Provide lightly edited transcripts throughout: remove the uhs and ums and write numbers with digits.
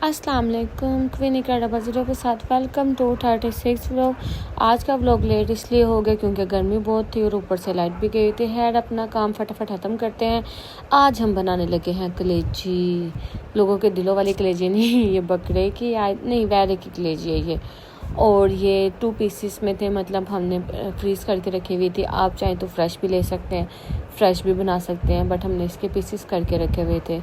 अस्सलाम वालेकुम, क्वीन इकरा 00 के साथ वेलकम टू 36 व्लॉग। आज का व्लॉग लेट इसलिए हो गया क्योंकि गर्मी बहुत थी और ऊपर से लाइट भी गई थी। खैर अपना काम फटाफट ख़त्म करते हैं। आज हम बनाने लगे हैं कलेजी, लोगों के दिलों वाली कलेजी नहीं, ये बकरे की नहीं बैरे की कलेजी है ये। और ये 2 पीसेस में थे, मतलब हमने फ्रीज़ करके रखी हुई थी। आप चाहें तो फ्रेश भी ले सकते हैं, फ्रेश भी बना सकते हैं, बट हमने इसके पीसेस करके रखे हुए थे।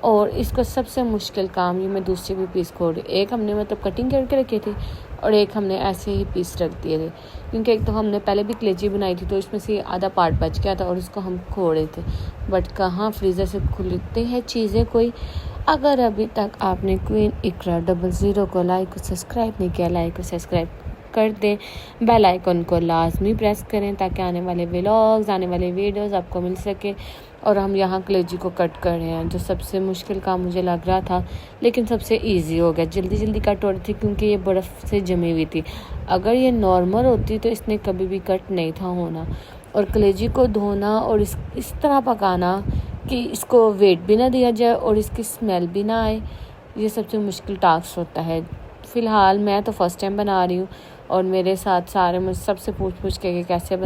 और इसको सबसे मुश्किल काम ये मैं दूसरी भी पीस खोल रही, एक हमने मतलब कटिंग करके रखी थी और एक हमने ऐसे ही पीस रख दिए थे, क्योंकि एक तो हमने पहले भी कलेजी बनाई थी तो इसमें से आधा पार्ट बच गया था और इसको हम खोल रहे थे। बट कहाँ फ्रीज़र से खुलती हैं चीज़ें कोई। अगर अभी तक आपने क्वीन इकरा 00 को लाइक और सब्सक्राइब नहीं किया, लाइक और सब्सक्राइब कर दें, बेल आइकन को लाजमी प्रेस करें ताकि आने वाले व्लॉग्स, आने वाले वीडियोस आपको मिल सके। और हम यहाँ कलेजी को कट कर रहे हैं, जो सबसे मुश्किल काम मुझे लग रहा था लेकिन सबसे इजी हो गया। जल्दी जल्दी कट हो रही थी क्योंकि ये बर्फ़ से जमी हुई थी। अगर ये नॉर्मल होती तो इसने कभी भी कट नहीं था होना। और कलेजी को धोना और इस तरह पकाना कि इसको वेट भी ना दिया जाए और इसकी स्मेल भी ना आए, ये सबसे मुश्किल टास्क होता है। फ़िलहाल मैं तो फर्स्ट टाइम बना रही हूँ और मेरे साथ सारे मुझ सबसे पूछ के कि कैसे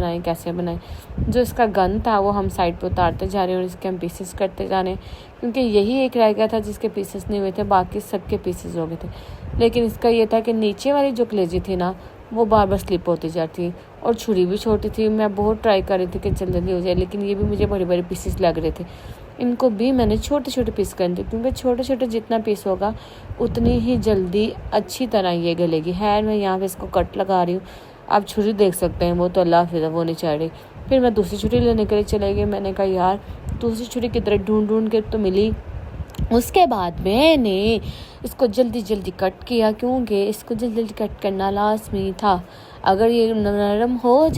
बनाएं। जो इसका गन था वो हम साइड पर उतारते जा रहे हैं और इसके हम पीसेस करते जा रहे हैं, क्योंकि यही एक रह गया था जिसके पीसेस नहीं हुए थे, बाकी सबके पीसेस हो गए थे। लेकिन इसका ये था कि नीचे वाली जो कलेजी थी ना वो बार बार स्लिप होती जाती और छुरी भी छोटी थी। मैं बहुत ट्राई कर रही थी कि जल्दी हो जाए, लेकिन ये भी मुझे बड़े बड़े पीसेस लग रहे थे। इनको भी मैंने छोटे छोटे पीस कर दिए, क्योंकि छोटे छोटे जितना पीस होगा उतनी ही जल्दी अच्छी तरह ये गलेगी। है मैं यहाँ पे इसको कट लगा रही हूँ, आप छुरी देख सकते हैं, वो तो अल्लाह फिर वो नहीं चढ़ रही। फिर मैं दूसरी छुरी लेने के लिए चले गई। मैंने कहा यार दूसरी छुरी की तरह ढूंढ के तो मिली। उसके बाद मैंने इसको जल्दी जल्दी कट किया, क्योंकि इसको जल्दी जल्दी कट करना लाजमी था। अगर ये नरम हो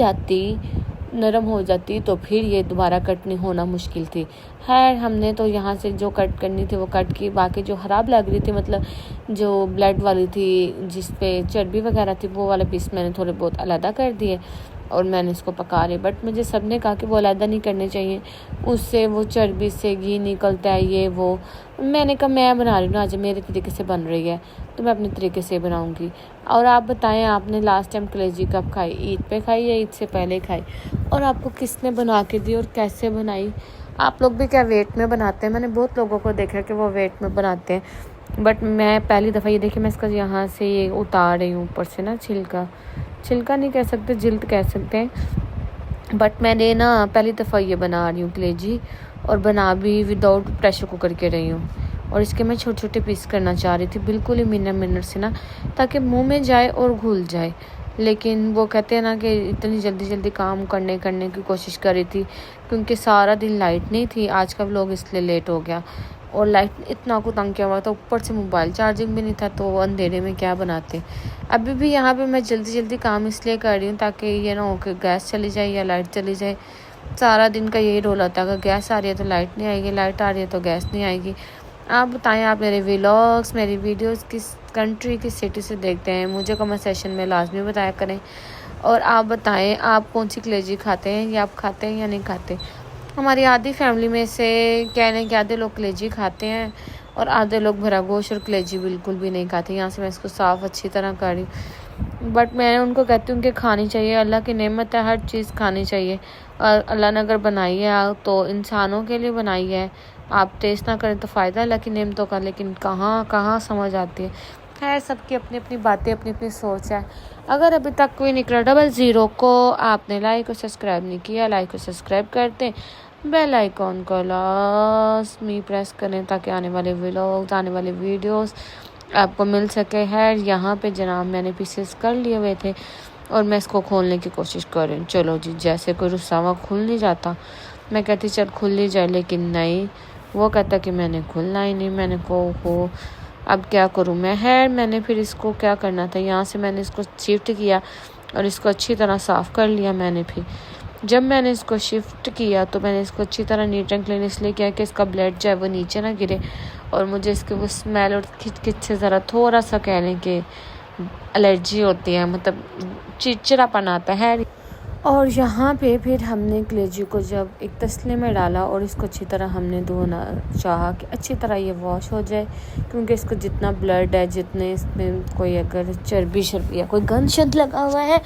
जाती तो फिर ये दोबारा कट नहीं होना मुश्किल थी। खैर हमने तो यहाँ से जो कट करनी थी वो कट की, बाकी जो ख़राब लग रही थी मतलब जो ब्लड वाली थी जिस पे चर्बी वगैरह थी वो वाले पीस मैंने थोड़े बहुत अलग कर दिए और मैंने इसको पका रही। बट मुझे सबने कहा कि वो अलग नहीं करने चाहिए, उससे वो चर्बी से घी निकलता है ये वो। मैंने कहा मैं बना रही हूँ ना, आज मेरे तरीके से बन रही है तो मैं अपने तरीके से बनाऊँगी। और आप बताएं आपने लास्ट टाइम कलेजी कब खाई, ईद पे खाई या ईद से पहले खाई, और आपको किसने बना के दी और कैसे बनाई। आप लोग भी क्या वेट में बनाते हैं? मैंने बहुत लोगों को देखा कि वो वेट में बनाते हैं, बट मैं पहली दफ़ा ये देखी। मैं इसका यहाँ से ये उतार रही हूँ ऊपर से ना छिलका नहीं कह सकते, जिल्द कह सकते हैं। बट मैंने ना पहली दफ़ा ये बना रही हूँ कलेजी, और बना भी विदाउट प्रेशर कुकर के रही हूँ। और इसके मैं छोटे छोटे पीस करना चाह रही थी, बिल्कुल ही मिनट से ना, ताकि मुंह में जाए और घुल जाए। लेकिन वो कहते हैं ना कि इतनी जल्दी काम करने की कोशिश कर रही थी, क्योंकि सारा दिन लाइट नहीं थी। आज का व्लॉग इसलिए लेट हो गया और लाइट इतना को तंग किया हुआ था, ऊपर से मोबाइल चार्जिंग भी नहीं था, तो अंधेरे में क्या बनाते। अभी भी यहाँ पे मैं जल्दी काम इसलिए कर रही हूँ ताकि ये ना हो कि गैस चली जाए या लाइट चली जाए। सारा दिन का यही रोल होता है, अगर गैस आ रही है तो लाइट नहीं आएगी, लाइट आ रही है तो गैस नहीं आएगी। आप बताएं आप मेरे व्लॉग्स, मेरी वीडियोस किस कंट्री, किस सिटी से देखते हैं, मुझे कमेंट सेशन में लाजमी बताया करें। और आप बताएं आप कौन सी कलेजी खाते हैं, या आप खाते हैं या नहीं खाते। हमारी आधी फैमिली में से कहने कि आधे लोग कलेजी खाते हैं और आधे लोग भरा गोश्त और कलेजी बिल्कुल भी नहीं खाते। यहाँ से मैं इसको साफ़ अच्छी तरह कर रही हूँ, बट मैं उनको कहती हूँ कि खानी चाहिए, अल्लाह की नेमत है, हर चीज़ खानी चाहिए। और अल्लाह ने अगर बनाई है तो इंसानों के लिए बनाई है, आप टेस्ट ना करें तो फ़ायदा अल्लाह की नेमतों का, लेकिन कहाँ समझ आती है। खैर सबकी अपनी अपनी बातें, अपनी अपनी सोच है। अगर अभी तक कोई निकला 00 को आपने लाइक और सब्सक्राइब नहीं किया, लाइक और सब्सक्राइब करते, बेल आइकॉन को लाजमी प्रेस करें ताकि आने वाले व्लॉग्स, आने वाले वीडियोस आपको मिल सके। है यहाँ पे जनाब मैंने पीसेस कर लिए हुए थे और मैं इसको खोलने की कोशिश कर रही हूँ। चलो जी, जैसे कोई रुस्सा हुआ खुल नहीं जाता, मैं कहती चल खुल ही जाए, लेकिन नहीं, वो कहता कि मैंने खुलना ही नहीं। मैंने को हो अब क्या करूँ मैं। है मैंने फिर इसको क्या करना था, यहाँ से मैंने इसको शिफ्ट किया और इसको अच्छी तरह साफ़ कर लिया। मैंने फिर जब मैंने इसको शिफ्ट किया तो मैंने इसको अच्छी तरह नीट एंड क्लीन इसलिए किया कि इसका ब्लड जो है वो नीचे ना गिरे, और मुझे इसके वो स्मेल और खिच से ज़रा थोड़ा सा कहने के एलर्जी होती है, मतलब चिड़चिड़ापन आता है। और यहाँ पे फिर हमने कलेजी को जब एक तसले में डाला और इसको अच्छी तरह हमने धोना चाहा कि अच्छी तरह ये वॉश हो जाए, क्योंकि इसको जितना ब्लड है, जितने इसमें कोई अगर चर्बी शर्बी या कोई गंद शंद लगा हुआ है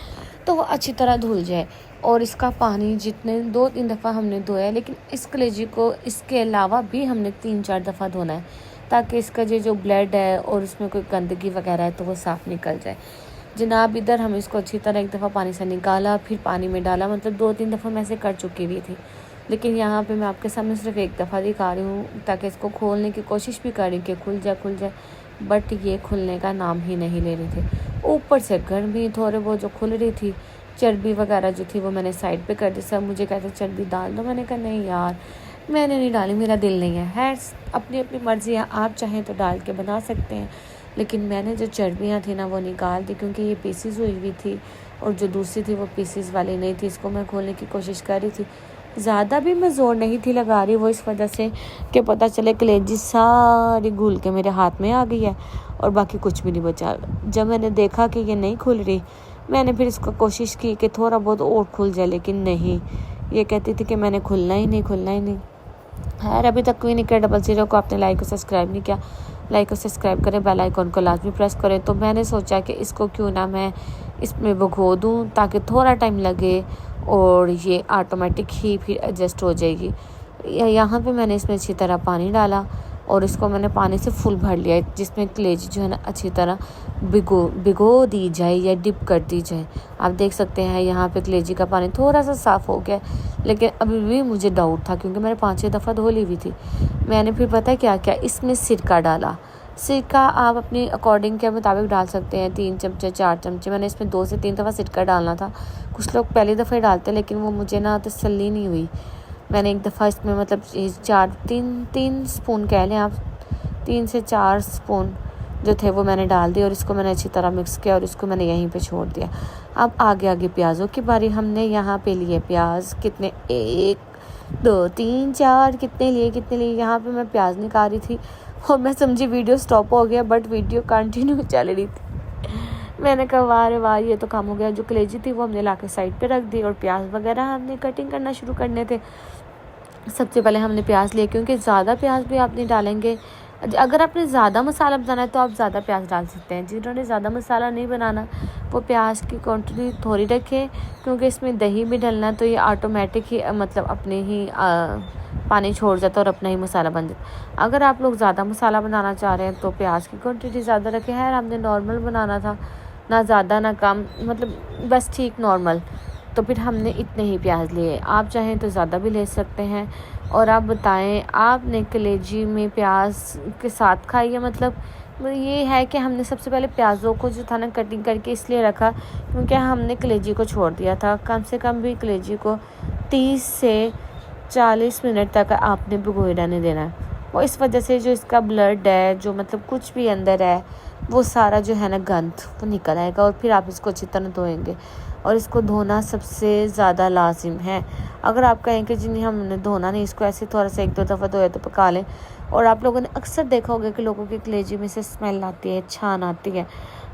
तो वो अच्छी तरह धुल जाए। और इसका पानी जितने 2-3 दफ़ा हमने धोया, लेकिन इस कलेजी को इसके अलावा भी हमने 3-4 दफ़ा धोना है, ताकि इसका जो ब्लड है और उसमें कोई गंदगी वगैरह है तो वो साफ़ निकल जाए। जनाब इधर हम इसको अच्छी तरह एक दफ़ा पानी से निकाला, फिर पानी में डाला, मतलब 2-3 दफ़ा मैं ऐसे कर चुकी हुई थी, लेकिन यहाँ पे मैं आपके सामने सिर्फ एक दफ़ा दिखा रही हूँ, ताकि इसको खोलने की कोशिश भी कर रही कि खुल जाए, बट ये खुलने का नाम ही नहीं ले रही थी। ऊपर से गर्मी थोड़े बहुत जो खुल रही थी, चर्बी वगैरह जो थी वो मैंने साइड पे कर दी। सब मुझे कहते चर्बी डाल दो, मैंने कहा नहीं यार मैंने नहीं डाली, मेरा दिल नहीं है। अपनी अपनी मर्ज़ी है, आप चाहें तो डाल के बना सकते हैं, लेकिन मैंने जो चर्बियाँ थी ना वो निकाल दी, क्योंकि ये पीसीज हुई हुई थी और जो दूसरी थी वो पीसीज वाली नहीं थी। इसको मैं खोलने की कोशिश कर रही थी, ज़्यादा भी मैं ज़ोर नहीं थी लगा रही, वो इस वजह से कि पता चले कलेजी सारी घुल के मेरे हाथ में आ गई है और बाकी कुछ भी नहीं बचा। जब मैंने देखा कि ये नहीं खुल रही, मैंने फिर इसको कोशिश की कि थोड़ा बहुत और खुल जाए, लेकिन नहीं, ये कहती थी कि मैंने खुलना ही नहीं। खैर अभी तक क्वीन इक्का 000 को आपने लाइक और सब्सक्राइब नहीं किया, लाइक और सब्सक्राइब करें, बेल आइकन को लाजमी प्रेस करें। तो मैंने सोचा कि इसको क्यों ना मैं इसमें भिगो दूँ, ताकि थोड़ा टाइम लगे और ये ऑटोमेटिक ही फिर एडजस्ट हो जाएगी। यहाँ पे मैंने इसमें अच्छी तरह पानी डाला और इसको मैंने पानी से फुल भर लिया, जिसमें कलेजी जो है ना अच्छी तरह भिगो दी जाए या डिप कर दी जाए। आप देख सकते हैं यहाँ पे कलेजी का पानी थोड़ा सा साफ़ हो गया, लेकिन अभी भी मुझे डाउट था, क्योंकि मैंने 5-6 दफ़ा धो ली हुई थी। मैंने फिर पता है क्या इसमें सिरका डाला। सिरका आप अपने अकॉर्डिंग के मुताबिक डाल सकते हैं, 3 चमचे 4 चमचे। मैंने इसमें 2 से 3 दफ़ा सिरका डालना था। कुछ लोग पहली दफ़ा ही डालते हैं, लेकिन वो मुझे ना तसल्ली नहीं हुई। मैंने एक दफ़ा इसमें मतलब 3 स्पून कह लें आप, 3 से 4 स्पून जो थे वो मैंने डाल दिए और इसको मैंने अच्छी तरह मिक्स किया और इसको मैंने यहीं पे छोड़ दिया। अब आगे प्याज़ों की बारी। हमने यहाँ पे लिए प्याज, कितने 1 2 3 4 कितने लिए यहाँ पे मैं प्याज निकाल रही थी और मैं समझी वीडियो स्टॉप हो गया, बट वीडियो कंटिन्यू चल रही थी। मैंने कहा वाह रे वाह, ये तो काम हो गया। जो कलेजी थी वो हमने ला के साइड पे रख दी और प्याज वगैरह हमने कटिंग करना शुरू करने थे। सबसे पहले हमने प्याज लिए, क्योंकि ज़्यादा प्याज भी आप नहीं डालेंगे। अगर आपने ज़्यादा मसाला बनाना है तो आप ज़्यादा प्याज डाल सकते हैं। जिन्होंने ज़्यादा मसाला नहीं बनाना वो प्याज की क्वांटिटी थोड़ी रखें, क्योंकि इसमें दही भी डलना है, तो ये ऑटोमेटिक ही मतलब अपने ही पानी छोड़ जाता है और अपना ही मसाला बन जाता। अगर आप लोग ज़्यादा मसाला बनाना चाह रहे हैं तो प्याज की क्वांटिटी ज़्यादा रखें। है हमने नॉर्मल बनाना था, ना ज़्यादा ना कम, मतलब बस ठीक नॉर्मल, तो फिर हमने इतने ही प्याज लिए। आप चाहें तो ज़्यादा भी ले सकते हैं। और आप बताएं, आपने कलेजी में प्याज के साथ खाई है? मतलब ये है कि हमने सबसे पहले प्याज़ों को जो था ना कटिंग करके इसलिए रखा, क्योंकि हमने कलेजी को छोड़ दिया था। कम से कम भी कलेजी को 30 से 40 मिनट तक आपने भिगोए रहने देना है। और इस वजह से जो इसका ब्लड है, जो मतलब कुछ भी अंदर है, वो सारा जो है ना गंद वो निकल आएगा और फिर आप इसको अच्छी तरह धोएंगे। और इसको धोना सबसे ज़्यादा लाजिम है। अगर आप कहें कि जी नहीं हमने धोना नहीं, इसको ऐसे थोड़ा सा 1-2 दफ़ा धोया तो पका लें। और आप लोगों ने अक्सर देखा होगा कि लोगों की कलेजी में से स्मेल आती है, छान आती है,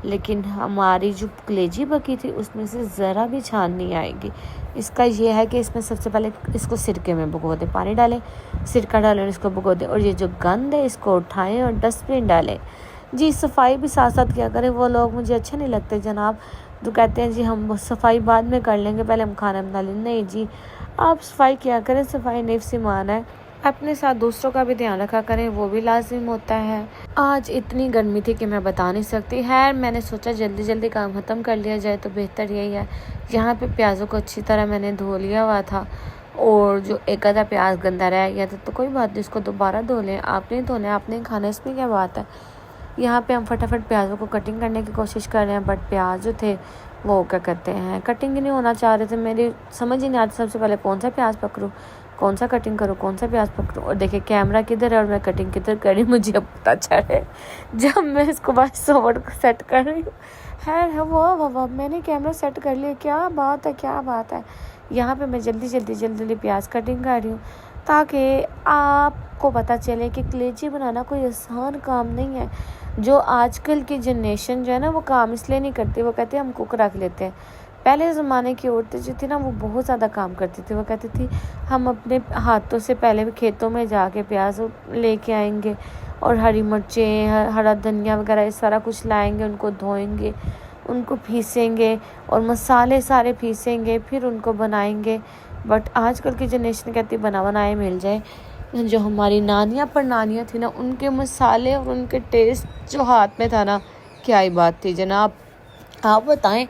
लेकिन हमारी जो कलेजी पकी थी उसमें से ज़रा भी छान नहीं आएगी। इसका ये है कि इसमें सबसे पहले इसको सिरके में भिगो दें, पानी डालें, सिरका डालें और इसको भिगो दें। और ये जो गंद है इसको उठाएं और डस्टबिन डालें। जी सफाई भी साथ साथ किया करें। वो लोग मुझे अच्छे नहीं लगते जनाब जो कहते हैं जी हम सफाई बाद में कर लेंगे, पहले हम खाना बना लें। नहीं जी, आप सफाई किया करें, सफाई नेफ्स ईमान है। अपने साथ दूसरों का भी ध्यान रखा करें, वो भी लाजिम होता है। आज इतनी गर्मी थी कि मैं बता नहीं सकती। खैर मैंने सोचा जल्दी जल्दी काम ख़त्म कर लिया जाए तो बेहतर यही है। यहाँ पे प्याज़ों को अच्छी तरह मैंने धो लिया हुआ था और जो एक आधा प्याज गंदा रह गया था तो कोई बात नहीं, उसको दोबारा धो लें। आपने धोना है, आपने खाना, इसमें क्या बात है। यहाँ पे हम फटाफट प्याज़ों को कटिंग करने की कोशिश कर रहे हैं, बट प्याज जो थे वो क्या कहते हैं कटिंग ही नहीं होना चाह रहे थे। मेरी समझ ही नहीं आती सबसे पहले कौन सा प्याज पकड़ूँ, कौन सा कटिंग करूँ, कौन सा प्याज पकड़ूँ। और देखिए कैमरा किधर है और मैं कटिंग किधर कर रही हूँ, मुझे अब पता चल रहा है जब मैं इसको बस ओवर को सेट कर रही हूँ। है वो मैंने कैमरा सेट कर लिया। क्या बात है। यहाँ पे मैं जल्दी प्याज कटिंग कर रही हूँ ताकि आपको पता चले कि कलेजी बनाना कोई आसान काम नहीं है। जो आजकल की जनरेशन जो है ना वो काम इसलिए नहीं करती, वो कहते हैं हम कुक रख लेते हैं। पहले ज़माने की औरतें जो थी ना वो बहुत ज़्यादा काम करती थी। वो कहती थी हम अपने हाथों से पहले भी खेतों में जाके प्याज लेके आएंगे और हरी मिर्चें, हरा धनिया वगैरह ये सारा कुछ लाएंगे, उनको धोएंगे, उनको पीसेंगे और मसाले सारे पीसेंगे, फिर उनको बनाएंगे। बट आजकल की जनरेशन कहती बना बनाए मिल जाए। जो हमारी नानियाँ परनानियाँ थी ना, उनके मसाले और उनके टेस्ट जो हाथ में था ना, क्या ही बात थी जनाब। आप बताएं,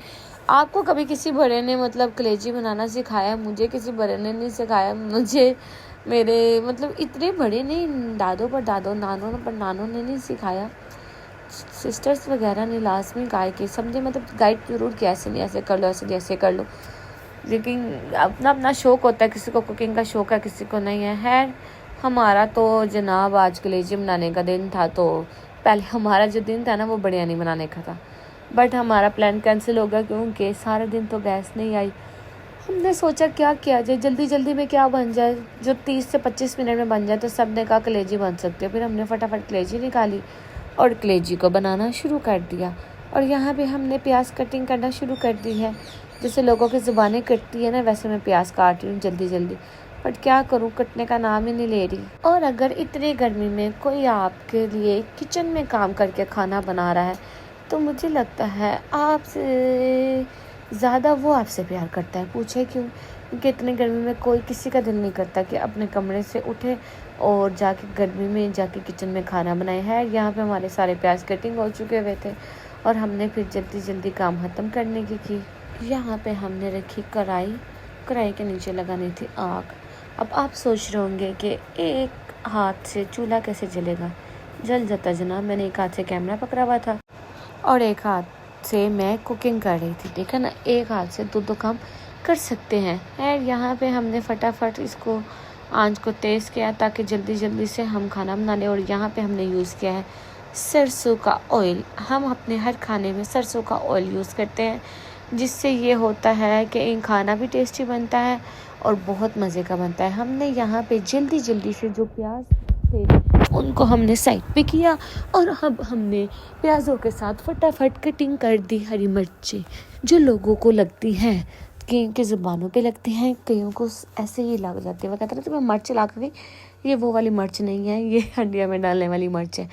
आपको कभी किसी बड़े ने मतलब कलेजी बनाना सिखाया? मुझे किसी बड़े ने नहीं सिखाया। मुझे मेरे मतलब इतने बड़े नहीं, दादों पर दादों, नानों पर नानों ने नहीं सिखाया। सिस्टर्स वगैरह ने लाजमी गाइड की, समझे, मतलब गाइड जरूर किया, ऐसे नहीं ऐसे कर लो, ऐसे जैसे कर लो। लेकिन अपना अपना शौक़ होता है, किसी को कुकिंग का शौक़ है, किसी को नहीं है। खैर हमारा तो जनाब आज कलेजी बनाने का दिन था, तो पहले हमारा जो दिन था ना वो बिरयानी बनाने का था। बट हमारा प्लान कैंसिल हो गया क्योंकि सारे दिन तो गैस नहीं आई। हमने सोचा क्या किया जाए, जल्दी जल्दी में क्या बन जाए जो 30 से 25 मिनट में बन जाए। तो सब ने कहा कलेजी बन सकती है। फिर हमने फटाफट कलेजी निकाली और कलेजी को बनाना शुरू कर दिया। और यहाँ पे हमने प्याज कटिंग करना शुरू कर दी है। जैसे लोगों की ज़ुबानें कटती है ना, वैसे मैं प्याज काट रही हूँ जल्दी जल्दी। बट क्या करूँ, कटने का नाम ही नहीं ले रही। और अगर इतनी गर्मी में कोई आपके लिए किचन में काम करके खाना बना रहा है तो मुझे लगता है आपसे ज़्यादा वो आपसे प्यार करता है। पूछे क्यों? क्योंकि इतनी गर्मी में कोई किसी का दिल नहीं करता कि अपने कमरे से उठे और जाके गर्मी में जाके किचन में खाना बनाए। है यहाँ पे हमारे सारे प्याज कटिंग हो चुके हुए थे और हमने फिर जल्दी जल्दी काम ख़त्म करने की। यहाँ पे हमने रखी कढ़ाई, कढ़ाई के नीचे लगानी थी आग। अब आप सोच रहे होंगे कि एक हाथ से चूल्हा कैसे जलेगा? जल जाता जनाब। मैंने एक हाथ से कैमरा पकड़ा हुआ था और एक हाथ से मैं कुकिंग कर रही थी। देखा ना, एक हाथ से दो काम कर सकते हैं। खैर यहाँ पे हमने फटाफट इसको आंच को तेज़ किया ताकि जल्दी जल्दी से हम खाना बना लें। और यहाँ पे हमने यूज़ किया है सरसों का ऑयल। हम अपने हर खाने में सरसों का ऑयल यूज़ करते हैं, जिससे ये होता है कि खाना भी टेस्टी बनता है और बहुत मज़े का बनता है। हमने यहाँ पे जल्दी जल्दी से जो प्याज थे उनको हमने साइड पे किया और अब हमने प्याज़ों के साथ फटाफट कटिंग कर दी हरी मिर्ची, जो लोगों को लगती हैं कि ज़ुबानों पे लगती हैं, कईयों को ऐसे ही लग जाती है। वो कहते हैं तो मैं मिर्च ला कर, ये वो वाली मिर्च नहीं है, ये हंडिया में डालने वाली मिर्च है।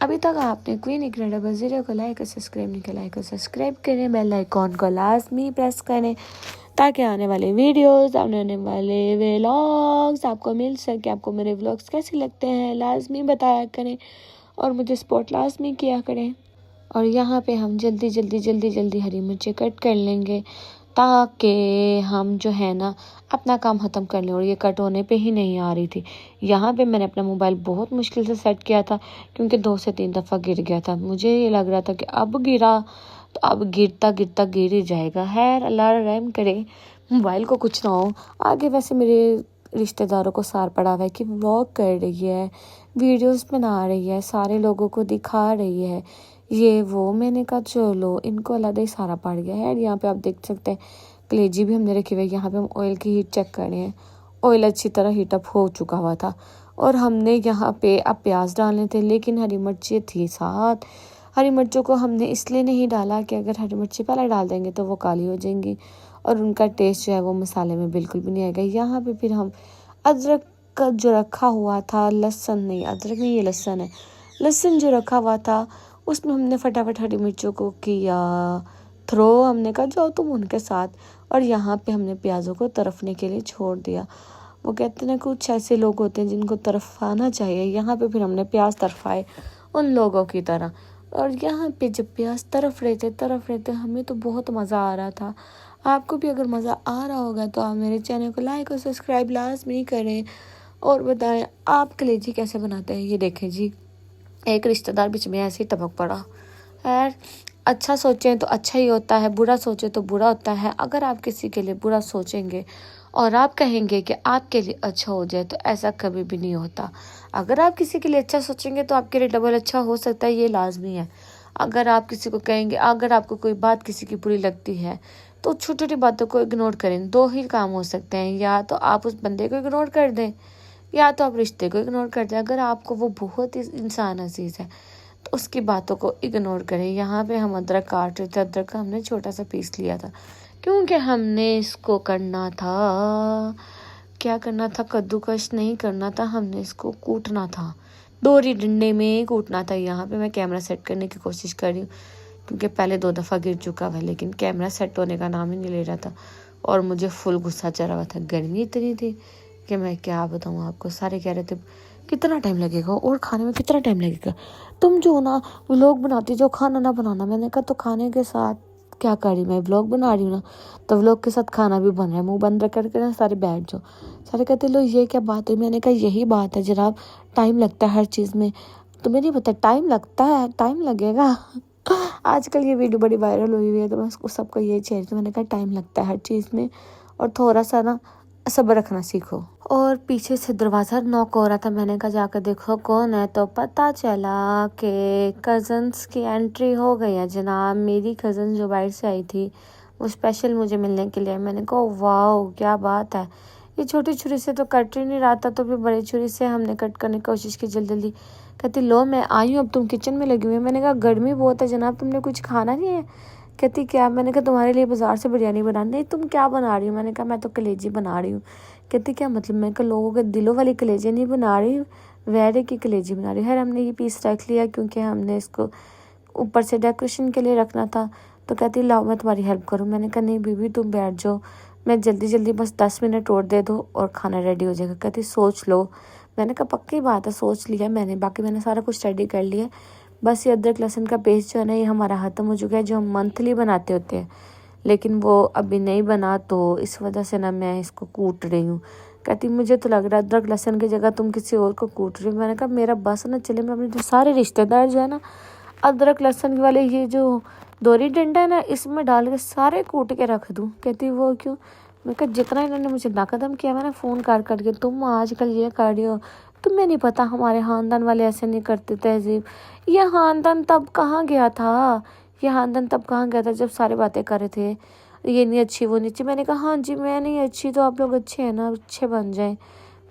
अभी तक आपने क्वीन इनक्रेडिबल ज़ीरो को लाइक और सब्सक्राइब नहीं किया, लाइक और सब्सक्राइब करें, बेल आइकॉन को लाजमी प्रेस करें ताकि आने वाले वीडियोस, आने वाले व्लॉग्स आपको मिल सके। आपको मेरे व्लॉग्स कैसे लगते हैं लाजमी बताया करें और मुझे सपोर्ट लाजमी किया करें। और यहाँ पे हम जल्दी हरी मिर्ची कट कर लेंगे ताकि हम जो है ना अपना काम ख़त्म कर लें। और ये कट होने पे ही नहीं आ रही थी। यहाँ पे मैंने अपना मोबाइल बहुत मुश्किल से सेट किया था क्योंकि 2 से 3 दफ़ा गिर गया था। मुझे ये लग रहा था कि अब गिरा तो अब गिरता गिरता गिर ही जाएगा। खैर अल्लाह रहम करे, मोबाइल को कुछ ना हो। आगे वैसे मेरे रिश्तेदारों को सार पड़ा हुआ है कि व्लॉग कर रही है, वीडियोस बना रही है, सारे लोगों को दिखा रही है, ये वो। मैंने कहा चलो इनको अलग ही सारा पड़ गया है। यहाँ पे आप देख सकते हैं कलेजी भी हमने रखी हुई है। यहाँ पे हम ऑयल की हीट चेक कर रहे हैं। ऑयल अच्छी तरह हीटअप हो चुका हुआ था और हमने यहाँ पे अब प्याज डालने थे, लेकिन हरी मिर्ची थी साथ। हरी मिर्चों को हमने इसलिए नहीं डाला कि अगर हरी मिर्ची पहले डाल देंगे तो वो काली हो जाएंगी और उनका टेस्ट जो है वो मसाले में बिल्कुल भी नहीं आएगा। यहाँ पे फिर हम अदरक का जो रखा हुआ था, लहसुन नहीं, अदरक नहीं, ये लहसुन है, लहसुन जो रखा हुआ था उसमें हमने फटाफट हरी मिर्चों को किया थ्रो। हमने कहा जाओ तुम उनके साथ। और यहाँ पे हमने प्याज़ों को तरफने के लिए छोड़ दिया। वो कहते हैं ना कुछ ऐसे लोग होते हैं जिनको तरफाना चाहिए। यहाँ पे फिर हमने प्याज तरफाए उन लोगों की तरह। और यहाँ पे जब प्याज तरफ रहे थे हमें तो बहुत मज़ा आ रहा था। आपको भी अगर मज़ा आ रहा होगा तो आप मेरे चैनल को लाइक और सब्सक्राइब लाजमी करें और बताएं आप कलेजी कैसे बनाते हैं। ये देखें जी, एक रिश्तेदार बीच में ऐसे ही टपक पड़ा। खैर अच्छा सोचें तो अच्छा ही होता है, बुरा सोचें तो बुरा होता है। अगर आप किसी के लिए बुरा सोचेंगे और आप कहेंगे कि आपके लिए अच्छा हो जाए तो ऐसा कभी भी नहीं होता। अगर आप किसी के लिए अच्छा सोचेंगे तो आपके लिए डबल अच्छा हो सकता है, ये लाजमी है। अगर आप किसी को कहेंगे, अगर आपको कोई बात किसी की बुरी लगती है तो छोटी छोटी बातों को इग्नोर करें। 2 ही काम हो सकते हैं, या तो आप उस बंदे को इग्नोर कर दें या तो आप रिश्ते को इग्नोर कर दें। अगर आपको वो बहुत ही इंसान अजीज़ है तो उसकी बातों को इग्नोर करें। यहाँ पे हम अदरक काट रहे थे, अदरक का हमने छोटा सा पीस लिया था क्योंकि हमने इसको करना था, क्या करना था, कद्दूकश नहीं करना था, हमने इसको कूटना था, डोरी डंडे में कूटना था। यहाँ पे मैं कैमरा सेट करने की कोशिश कर रही हूँ क्योंकि पहले 2 दफ़ा गिर चुका हुआ, लेकिन कैमरा सेट होने का नाम ही नहीं ले रहा था और मुझे फुल गुस्सा चढ़ा हुआ था। गर्मी इतनी थी कि मैं क्या बताऊँ आपको। सारे कह रहे थे कितना टाइम लगेगा और खाने में कितना टाइम लगेगा, तुम जो ना व्लॉग बनाती जो खाना ना बनाना। मैंने कहा तो खाने के साथ क्या कर रही, मैं व्लॉग बना रही हूँ ना, तो व्लॉग के साथ खाना भी बन रहा है। मुंह बंद करके ना सारे बैठ जाओ। सारे कहते लो ये क्या बात है। मैंने कहा यही बात है जनाब, टाइम लगता है हर चीज़ में। तुम्हें नहीं पता टाइम लगता है, टाइम लगेगा। आजकल ये वीडियो बड़ी वायरल हुई हुई है तो मैं उसको सबको ये चाहिए। तो मैंने कहा टाइम लगता है हर चीज़ में और थोड़ा सा ना सब्र रखना सीखो। और पीछे से दरवाज़ा नॉक हो रहा था। मैंने कहा जाकर देखो कौन है, तो पता चला कि कज़न्स की एंट्री हो गई है जनाब। मेरी कज़न जो बाहर से आई थी वो स्पेशल मुझे मिलने के लिए। मैंने कहा वाह क्या बात है। ये छोटी छुरी से तो कट ही नहीं रहा था, तो फिर बड़ी छुरी से हमने कट करने की कोशिश की जल्दी जल्दी। कहती लो मैं आई हूँ, अब तुम किचन में लगी हुई है। मैंने कहा गर्मी बहुत है जनाब, तुमने कुछ खाना नहीं है। कहती क्या। मैंने कहा तुम्हारे लिए बाजार से बिरयानी बनानी। नहीं तुम क्या बना रही हो। मैंने कहा मैं तो कलेजी बना रही हूँ। कहती क्या मतलब। मैं कहा लोगों के दिलों वाली कलेजी नहीं बना रही, वैरे की कलेजी बना रही। खैर हमने ये पीस रख लिया क्योंकि हमने इसको ऊपर से डेकोरेशन के लिए रखना था। तो कहती लाओ मैं तुम्हारी हेल्प करूँ। मैंने कहा नहीं बीबी तुम बैठ जाओ, मैं जल्दी जल्दी बस 10 मिनट और दे दो और खाना रेडी हो जाएगा। कहती सोच लो। मैंने कहा पक्की बात है, सोच लिया मैंने, बाकी मैंने सारा कुछ रेडी कर लिया। बस ये अदरक लहसुन का पेस्ट जो है ना ये हमारा ख़त्म हो चुका है, जो हम मंथली बनाते होते हैं, लेकिन वो अभी नहीं बना तो इस वजह से ना मैं इसको कूट रही हूँ। कहती मुझे तो लग रहा है अदरक लहसुन की जगह तुम किसी और को कूट रही हो। मैंने कहा मेरा बस ना चले, मैं अपने जो सारे रिश्तेदार जो है ना अदरक लहसुन वाले ये जो दोरी डंडा है ना इसमें डाल के सारे कूट के रख दूँ। कहती वो क्यों। मैं कहा जितना इन्होंने मुझे नाकदम किया मैंने फ़ोन कर करके, तुम आजकल ये कर रही हो, तुम्हें नहीं पता हमारे ख़ानदान वाले ऐसे नहीं करते तहजीब। ये ख़ानदान तब कहाँ गया था, ये ख़ानदान तब कहाँ गया था जब सारे बातें कर रहे थे ये नहीं अच्छी वो नहीं अच्छी। मैंने कहा हाँ जी मैं नहीं अच्छी तो आप लोग अच्छे हैं ना, अच्छे बन जाएं,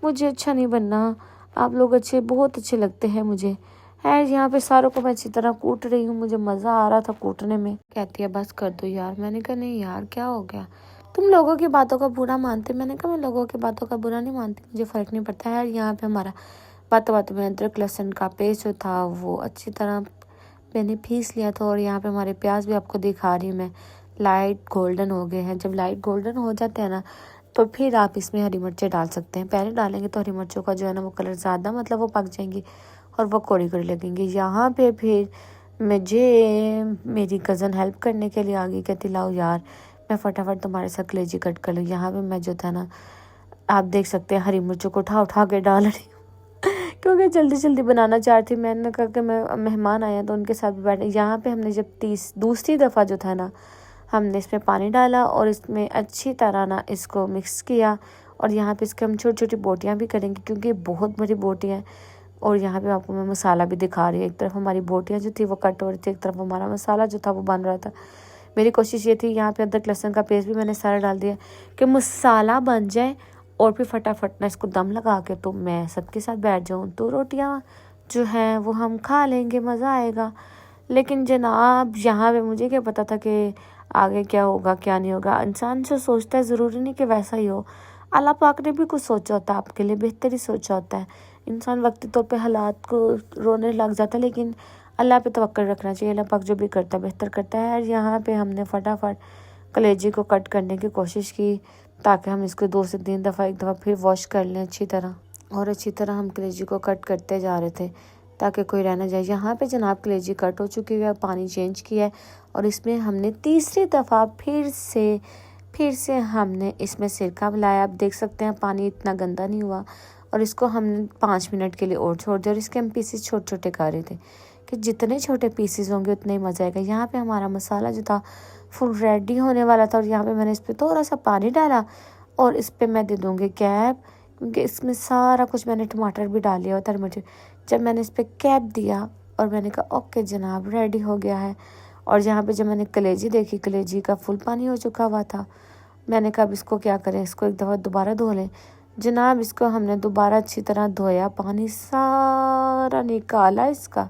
मुझे अच्छा नहीं बनना, आप लोग अच्छे बहुत अच्छे लगते हैं मुझे। है यहाँ पे सारों को मैं अच्छी तरह कूट रही हूँ, मुझे मज़ा आ रहा था कूटने में। कहती है बस कर दो यार। मैंने कहा नहीं यार क्या हो गया, तुम लोगों की बातों का बुरा मानते। मैंने कहा मैं लोगों की बातों का बुरा नहीं मानती, मुझे फ़र्क नहीं पड़ता है। यहाँ पे हमारा बातों में अदरक लहसुन का पेस्ट जो था वो अच्छी तरह मैंने पीस लिया था। और यहाँ पे हमारे प्याज भी आपको दिखा रही हूँ मैं, लाइट गोल्डन हो गए हैं। जब लाइट गोल्डन हो जाते हैं ना तो फिर आप इसमें हरी मिर्चें डाल सकते हैं। पहले डालेंगे तो हरी मिर्चों का जो है ना वो कलर ज़्यादा मतलब वो पक जाएंगी और वो कौड़ी कौड़ी लगेंगी। यहाँ पे फिर मुझे मेरी कज़न हेल्प करने के लिए आ गई। कहती लाओ यार मैं फटाफट तुम्हारे साथ कलेजी कट कर लूँ। यहाँ पे मैं जो था ना आप देख सकते हैं हरी मिर्चों को उठा उठा के डाल रही हूँ क्योंकि जल्दी जल्दी बनाना चाहती थी। मैंने कहा कि मैं मेहमान आया तो उनके साथ भी बैठे। यहाँ पे हमने जब दूसरी दफ़ा जो था ना हमने इसमें पानी डाला और इसमें अच्छी तरह ना इसको मिक्स किया। और यहाँ पे इसके हम छोटी छोटी बोटियाँ भी करेंगे क्योंकि बहुत बड़ी बोटियाँ हैं। और यहाँ पे आपको मैं मसाला भी दिखा रही हूँ, एक तरफ हमारी बोटियाँ जो थी वो कट हो रही थी, एक तरफ हमारा मसाला जो था वो बन रहा था। मेरी कोशिश ये थी यहाँ पे अदरक लहसुन का पेस्ट भी मैंने सारा डाल दिया कि मसाला बन जाए और फिर फटाफट ना इसको दम लगा के तो मैं सबके साथ बैठ जाऊँ, तो रोटियाँ जो हैं वो हम खा लेंगे, मज़ा आएगा। लेकिन जनाब यहाँ पे मुझे क्या पता था कि आगे क्या होगा क्या नहीं होगा। इंसान जो सोचता है ज़रूरी नहीं कि वैसा ही हो। अल्लाह पाक ने भी कुछ सोचा होता है आपके लिए, बेहतर ही सोचा होता है। इंसान वक्ती तौर पे हालात को रोने लग जाता है, लेकिन अल्लाह पे तवक्कल रखना चाहिए। अल्लाह पाक जो भी करता है बेहतर करता है। और यहाँ पे हमने फटाफट कलेजी को कट करने की कोशिश की ताकि हम इसको 2 से 3 दफ़ा एक दफ़ा फिर वॉश कर लें अच्छी तरह। और अच्छी तरह हम कलेजी को कट करते जा रहे थे ताकि कोई रह ना जाए। यहाँ पे जनाब कलेजी कट हो चुकी है, पानी चेंज किया है और इसमें हमने तीसरी दफ़ा फिर से हमने इसमें सिरका मिलाया। आप देख सकते हैं पानी इतना गंदा नहीं हुआ। और इसको हमने 5 मिनट के लिए और छोड़ दिया। और इसके हम पीसेस छोटे छोटे कर रहे थे कि जितने छोटे पीसेस होंगे उतने ही मज़ा आएगा। यहाँ पे हमारा मसाला जो था फुल रेडी होने वाला था और यहाँ पे मैंने इस पर थोड़ा सा पानी डाला और इस पर मैं दे दूँगी कैप, क्योंकि इसमें सारा कुछ मैंने टमाटर भी डाल लिया और हरी मिर्च। जब मैंने इस पर कैप दिया और मैंने कहा ओके जनाब रेडी हो गया है। और यहाँ पे जब मैंने कलेजी देखी, कलेजी का फुल पानी हो चुका हुआ था। मैंने कहा अब इसको क्या करें, इसको एक दफ़ा दोबारा धो लें। जनाब इसको हमने दोबारा अच्छी तरह धोया, पानी सारा निकाला, इसका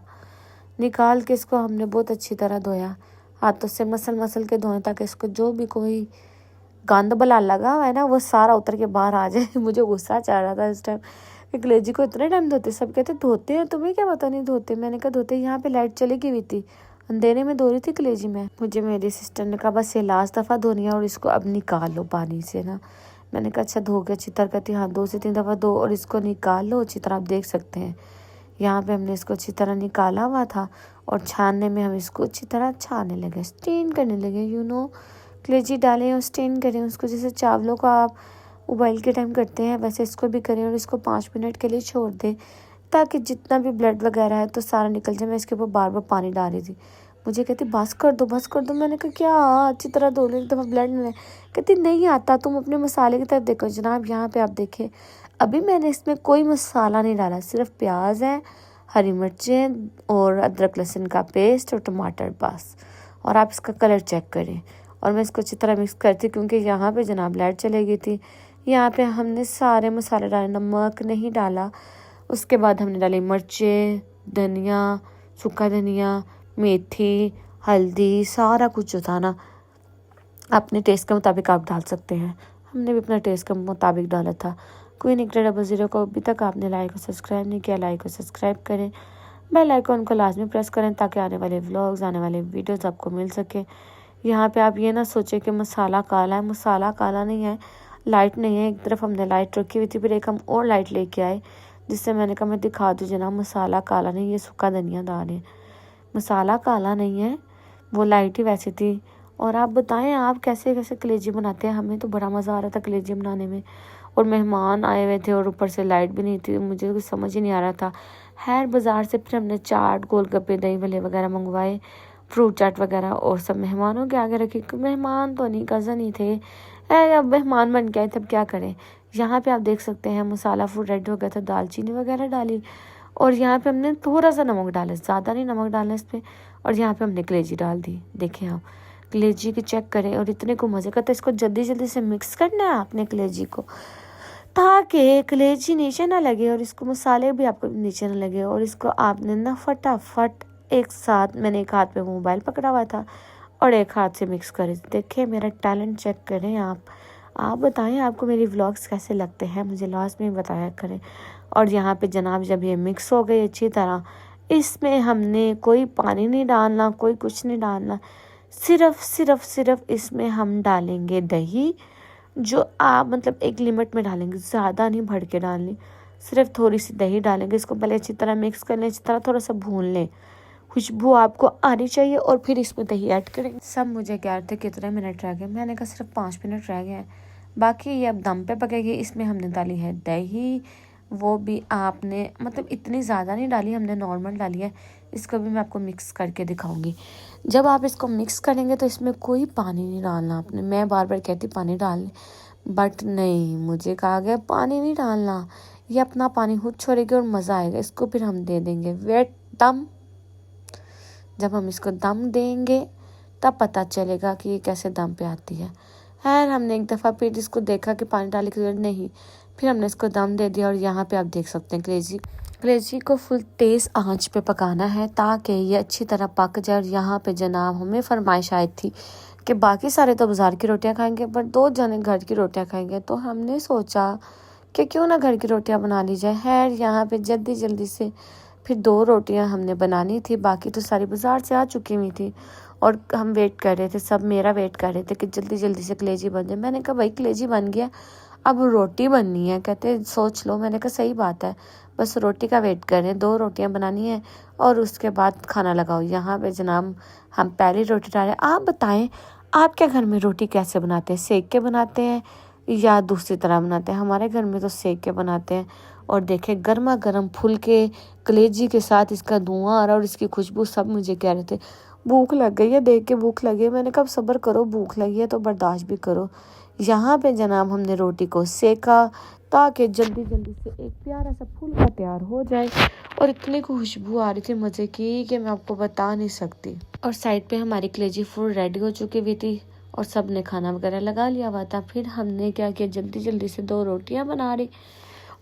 निकाल के इसको हमने बहुत अच्छी तरह धोया। हाथों से मसल मसल के धोएं ताकि इसको जो भी कोई गंद बला लगा हुआ है ना वो सारा उतर के बाहर आ जाए। मुझे गुस्सा चढ़ रहा था इस टाइम कि कलेजी को इतने टाइम धोते, सब कहते धोते हैं, तुम्हें क्या पता नहीं धोते। मैंने कहा धोते, यहाँ पे लाइट चली गई हुई थी, अंधेरे में धो रही थी कलेजी में। मुझे मेरी सिस्टर ने कहा बस ये लास्ट दफ़ा धोनी है और इसको अब निकाल लो पानी से ना। मैंने कहा अच्छा धो के अच्छी तरह कहती हाँ 2 से 3 दफ़ा धो और इसको निकाल लो अच्छी तरह। आप देख सकते हैं यहाँ पे हमने इसको अच्छी तरह निकाला हुआ था और छानने में हम इसको अच्छी तरह छानने लगे, स्टेन करने लगे। कलेजी डालें और स्टेन करें उसको, जैसे चावलों को आप उबाइल के टाइम करते हैं वैसे इसको भी करें और इसको 5 मिनट के लिए छोड़ दें ताकि जितना भी ब्लड वगैरह है तो सारा निकल जाए। मैं इसके ऊपर बार बार पानी डाल रही थी। मुझे कहती बस कर दो बस कर दो। मैंने कहा क्या अच्छी तरह धो लो, एक दफ़ा ब्लड नहीं। कहती नहीं आता, तुम अपने मसाले की तरफ देखो। जनाब यहाँ पे आप देखें अभी मैंने इसमें कोई मसाला नहीं डाला, सिर्फ प्याज है, हरी मिर्चें और अदरक लहसुन का पेस्ट और टमाटर बस। और आप इसका कलर चेक करें। और मैं इसको अच्छी तरह मिक्स करती क्योंकि यहाँ पे जनाब लाइट चली गई थी। यहाँ पे हमने सारे मसाले डाले, नमक नहीं डाला। उसके बाद हमने डाली मिर्चें, धनिया, सूखा धनिया, मेथी, हल्दी, सारा कुछ जो था ना अपने टेस्ट के मुताबिक आप डाल सकते हैं। हमने भी अपना टेस्ट के मुताबिक डाला था। क्वीन इकरा 00 को अभी तक आपने लाइक और सब्सक्राइब नहीं किया, लाइक और सब्सक्राइब करें, बेल आइकन को लाजमी प्रेस करें ताकि आने वाले व्लॉग्स, आने वाले वीडियोस आपको मिल सके। यहाँ पे आप ये ना सोचें कि मसाला काला है, मसाला काला नहीं है, लाइट नहीं है। एक तरफ हमने लाइट रखी हुई थी, फिर एक हम और लाइट लेके आए जिससे मैंने कहा मैं दिखा दूँ जनाब मसाला काला नहीं, ये सूखा धनिया डाल है, मसाला काला नहीं है, वो लाइट ही वैसी थी। और आप बताएं आप कैसे कैसे कलेजी बनाते हैं? हमें तो बड़ा मज़ा आ रहा था कलेजी बनाने में। और मेहमान आए हुए थे और ऊपर से लाइट भी नहीं थी, मुझे कुछ समझ ही नहीं आ रहा था। खैर बाज़ार से फिर हमने चाट, गोलगप्पे, दही भल्ले वगैरह मंगवाए, फ्रूट चाट वगैरह, और सब मेहमानों के आगे रखी। मेहमान तो नहीं, कज़न ही थे। अब मेहमान बन गए तब क्या करें। यहाँ पे आप देख सकते हैं मसाला फूड रेडी हो गया था, दालचीनी वगैरह डाली और यहाँ पे हमने थोड़ा सा नमक डाला, ज़्यादा नहीं नमक डालना इस पर। और यहाँ पे हमने कलेजी डाल दी। देखें आप कलेजी की चेक करें और इतने को मज़े करते। इसको जल्दी जल्दी से मिक्स करना है आपने कलेजी को ताकि कलेजी नीचे ना लगे और इसको मसाले भी आपको नीचे ना लगे। और इसको आपने ना फटाफट एक साथ, मैंने एक हाथ पे मोबाइल पकड़ा हुआ था और एक हाथ से मिक्स करे। देखिए मेरा टैलेंट चेक करें आप बताएं आपको मेरी व्लॉग्स कैसे लगते हैं, मुझे लास्ट में बताया करें। और यहाँ पे जनाब जब ये मिक्स हो गई अच्छी तरह, इसमें हमने कोई पानी नहीं डालना, कोई कुछ नहीं डालना, सिर्फ इसमें हम डालेंगे दही, जो आप मतलब एक लिमिट में डालेंगे, ज़्यादा नहीं भर के डालनी, सिर्फ थोड़ी सी दही डालेंगे। इसको पहले अच्छी तरह मिक्स कर लें, अच्छी तरह थोड़ा सा भून लें, खुशबू आपको आनी चाहिए और फिर इसमें दही ऐड करेंगे। सब मुझे कह रहे थे कितने मिनट रह गए, मैंने कहा सिर्फ 5 मिनट रह गए हैं, बाकी ये अब दम पे पकेगी। इसमें हमने डाली है दही, वो भी आपने मतलब इतनी ज़्यादा नहीं डाली, हमने नॉर्मल डाली है। इसको भी मैं आपको मिक्स करके दिखाऊंगी। जब आप इसको मिक्स करेंगे तो इसमें कोई पानी नहीं डालना आपने। मैं बार बार कहती पानी डालने, बट नहीं, मुझे कहा गया पानी नहीं डालना, ये अपना पानी खुद छोड़ेगी और मज़ा आएगा। इसको फिर हम दे देंगे वेट दम। जब हम इसको दम देंगे तब पता चलेगा कि ये कैसे दम पे आती है। खैर हमने एक दफ़ा फिर इसको देखा कि पानी डालने की जरूरत नहीं, फिर हमने इसको दम दे दिया। और यहाँ पे आप देख सकते हैं कलेजी को फुल तेज़ आंच पे पकाना है ताकि ये अच्छी तरह पक जाए। और यहाँ पे जनाब हमें फरमाइश आई थी कि बाकी सारे तो बाज़ार की रोटियाँ खाएंगे पर 2 जने घर की रोटियाँ खाएंगे, तो हमने सोचा कि क्यों ना घर की रोटियाँ बना ली जाए। खैर यहाँ पे जल्दी से फिर 2 रोटियाँ हमने बनानी थी, बाकी तो सारी बाज़ार से आ चुकी हुई थी। और हम वेट कर रहे थे, सब मेरा वेट कर रहे थे कि जल्दी से कलेजी बन जाए। मैंने कहा भाई कलेजी बन गया, अब रोटी बननी है। कहते सोच लो। मैंने कहा सही बात है, बस रोटी का वेट कर रहे हैं, 2 रोटियां बनानी है और उसके बाद खाना लगाओ। यहाँ पे जनाब हम पहली रोटी डालें। आप बताएं आपके घर में रोटी कैसे बनाते हैं, सेक के बनाते हैं या दूसरी तरह बनाते हैं? हमारे घर में तो सेक के बनाते हैं। और देखें गर्मा गर्म फुलके कलेजी के साथ इसका धुआं आ रहा और इसकी खुशबू, सब मुझे कह रहे थे भूख लग गई है, देख के भूख लगी है। मैंने कहा सब्र करो, भूख लगी है तो बर्दाश्त भी करो। यहाँ पे जनाब हमने रोटी को सेका ताकि जल्दी से एक प्यारा सा फुलका तैयार हो जाए। और इतनी खुशबू आ रही थी मज़े की कि मैं आपको बता नहीं सकती। और साइड पे हमारी कलेजी फुल रेडी हो चुकी हुई थी और सब ने खाना वगैरह लगा लिया हुआ था। फिर हमने क्या किया, जल्दी से 2 रोटियां बना रही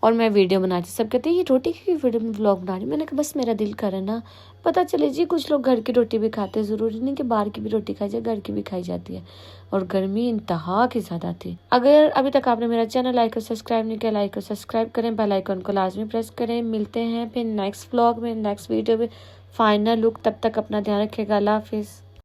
और मैं वीडियो बनाती। सब कहते हैं ये रोटी की वीडियो में व्लॉग बना रही। मैंने कहा बस मेरा दिल करे ना, पता चले जी कुछ लोग घर की रोटी भी खाते हैं, ज़रूरी नहीं कि बाहर की भी रोटी खाई जाए, घर की भी खाई जाती है। और गर्मी इंतहा की ज़्यादा थी। अगर अभी तक आपने मेरा चैनल लाइक और सब्सक्राइब नहीं किया, लाइक और सब्सक्राइब करें, बेल आइकन को लाजमी प्रेस करें। मिलते हैं फिर नेक्स्ट व्लॉग में, नेक्स्ट वीडियो में, फाइनल लुक। तब तक अपना ध्यान रखिएगा। अल्लाह हाफिज़।